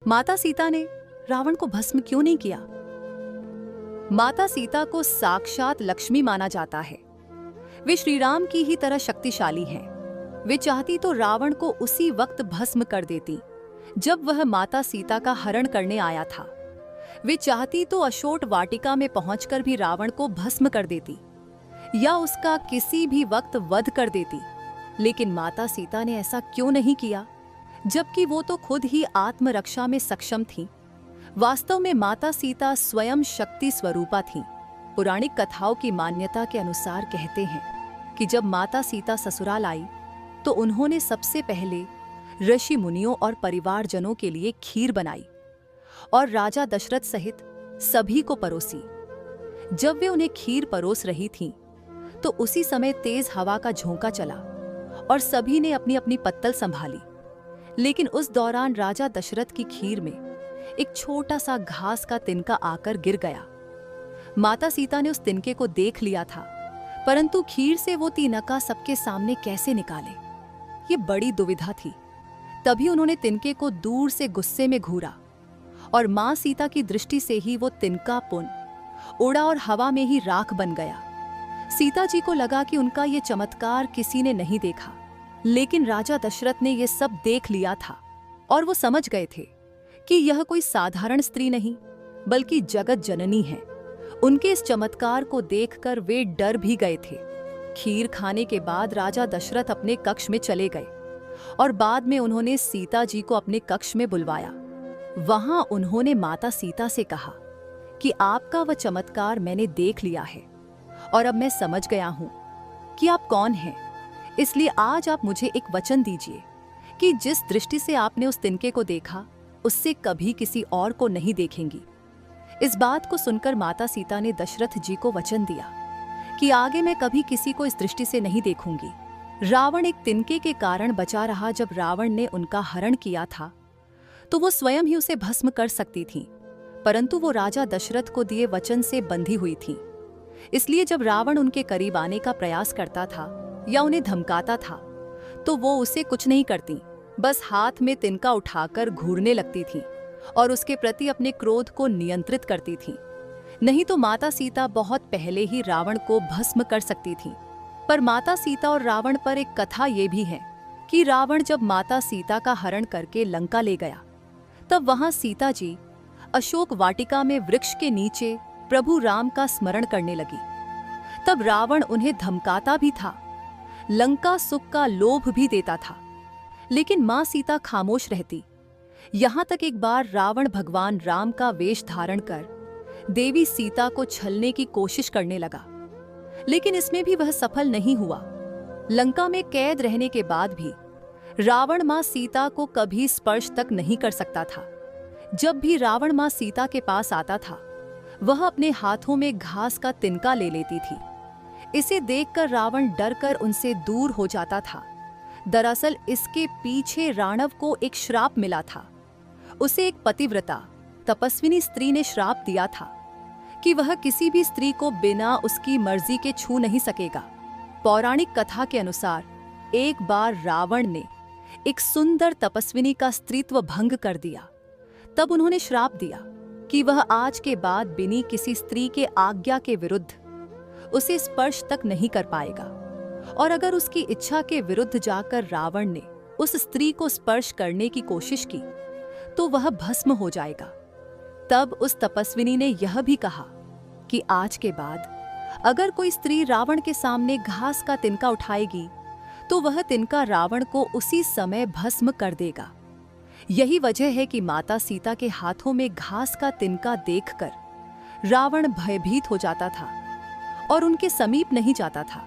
माता सीता ने रावण को भस्म क्यों नहीं किया? माता सीता को साक्षात लक्ष्मी माना जाता है। वे श्रीराम की ही तरह शक्तिशाली हैं। वे चाहती तो रावण को उसी वक्त भस्म कर देती जब वह माता सीता का हरण करने आया था। वे चाहती तो अशोक वाटिका में पहुंचकर भी रावण को भस्म कर देती या उसका किसी भी वक्त वध कर देती, लेकिन माता सीता ने ऐसा क्यों नहीं किया, जबकि वो तो खुद ही आत्मरक्षा में सक्षम थीं। वास्तव में माता सीता स्वयं शक्ति स्वरूपा थीं। पौराणिक कथाओं की मान्यता के अनुसार कहते हैं कि जब माता सीता ससुराल आई तो उन्होंने सबसे पहले ऋषि मुनियों और परिवारजनों के लिए खीर बनाई और राजा दशरथ सहित सभी को परोसी। जब वे उन्हें खीर परोस रही थीं, तो उसी समय तेज हवा का झोंका चला और सभी ने अपनी अपनी पत्तल संभाली। लेकिन उस दौरान राजा दशरथ की खीर में एक छोटा सा घास का तिनका आकर गिर गया। माता सीता ने उस तिनके को देख लिया था, परंतु खीर से वो तिनका सबके सामने कैसे निकाले, ये बड़ी दुविधा थी। तभी उन्होंने तिनके को दूर से गुस्से में घूरा और मां सीता की दृष्टि से ही वो तिनका पुन उड़ा और हवा में ही राख बन गया। सीता जी को लगा कि उनका ये चमत्कार किसी ने नहीं देखा, लेकिन राजा दशरथ ने ये सब देख लिया था और वो समझ गए थे कि यह कोई साधारण स्त्री नहीं बल्कि जगत जननी है। उनके इस चमत्कार को देखकर वे डर भी गए थे। खीर खाने के बाद राजा दशरथ अपने कक्ष में चले गए और बाद में उन्होंने सीता जी को अपने कक्ष में बुलवाया। वहां उन्होंने माता सीता से कहा कि आपका वह चमत्कार मैंने देख लिया है और अब मैं समझ गया हूं कि आप कौन हैं। इसलिए आज आप मुझे एक वचन दीजिए कि जिस दृष्टि से आपने उस तिनके को देखा उससे कभी किसी और को नहीं देखेंगी। इस बात को सुनकर माता सीता ने दशरथ जी को वचन दिया कि आगे मैं कभी किसी को इस दृष्टि से नहीं देखूंगी। रावण एक तिनके के कारण बचा रहा। जब रावण ने उनका हरण किया था तो वो स्वयं ही उसे भस्म कर सकती थीं, परंतु वो राजा दशरथ को दिए वचन से बंधी हुई थीं। इसलिए जब रावण उनके करीब आने का प्रयास करता था या उन्हें धमकाता था तो वो उसे कुछ नहीं करती, बस हाथ में तिनका उठाकर घूरने लगती थी और उसके प्रति अपने क्रोध को नियंत्रित करती थी। नहीं तो माता सीता बहुत पहले ही रावण को भस्म कर सकती थी। पर माता सीता और रावण पर एक कथा ये भी है कि रावण जब माता सीता का हरण करके लंका ले गया तब वहां सीता जी अशोक वाटिका में वृक्ष के नीचे प्रभु राम का स्मरण करने लगी। तब रावण उन्हें धमकाता भी था, लंका सुख का लोभ भी देता था, लेकिन मां सीता खामोश रहती। यहां तक एक बार रावण भगवान राम का वेश धारण कर देवी सीता को छलने की कोशिश करने लगा, लेकिन इसमें भी वह सफल नहीं हुआ। लंका में कैद रहने के बाद भी रावण मां सीता को कभी स्पर्श तक नहीं कर सकता था। जब भी रावण मां सीता के पास आता था वह अपने हाथों में घास का तिनका ले लेती थी। इसे देखकर रावण डरकर उनसे दूर हो जाता था। दरअसल इसके पीछे रावण को एक श्राप मिला था। उसे एक पतिव्रता तपस्विनी स्त्री ने श्राप दिया था कि वह किसी भी स्त्री को बिना उसकी मर्जी के छू नहीं सकेगा। पौराणिक कथा के अनुसार एक बार रावण ने एक सुंदर तपस्विनी का स्त्रीत्व भंग कर दिया। तब उन्होंने श्राप दिया कि वह आज के बाद बिना किसी स्त्री के आज्ञा के विरुद्ध उसे स्पर्श तक नहीं कर पाएगा, और अगर उसकी इच्छा के विरुद्ध जाकर रावण ने उस स्त्री को स्पर्श करने की कोशिश की तो वह भस्म हो जाएगा। तब उस तपस्विनी ने यह भी कहा कि आज के बाद अगर कोई स्त्री रावण के सामने घास का तिनका उठाएगी तो वह तिनका रावण को उसी समय भस्म कर देगा। यही वजह है कि माता सीता के हाथों में घास का तिनका देखकर रावण भयभीत हो जाता था और उनके समीप नहीं जाता था।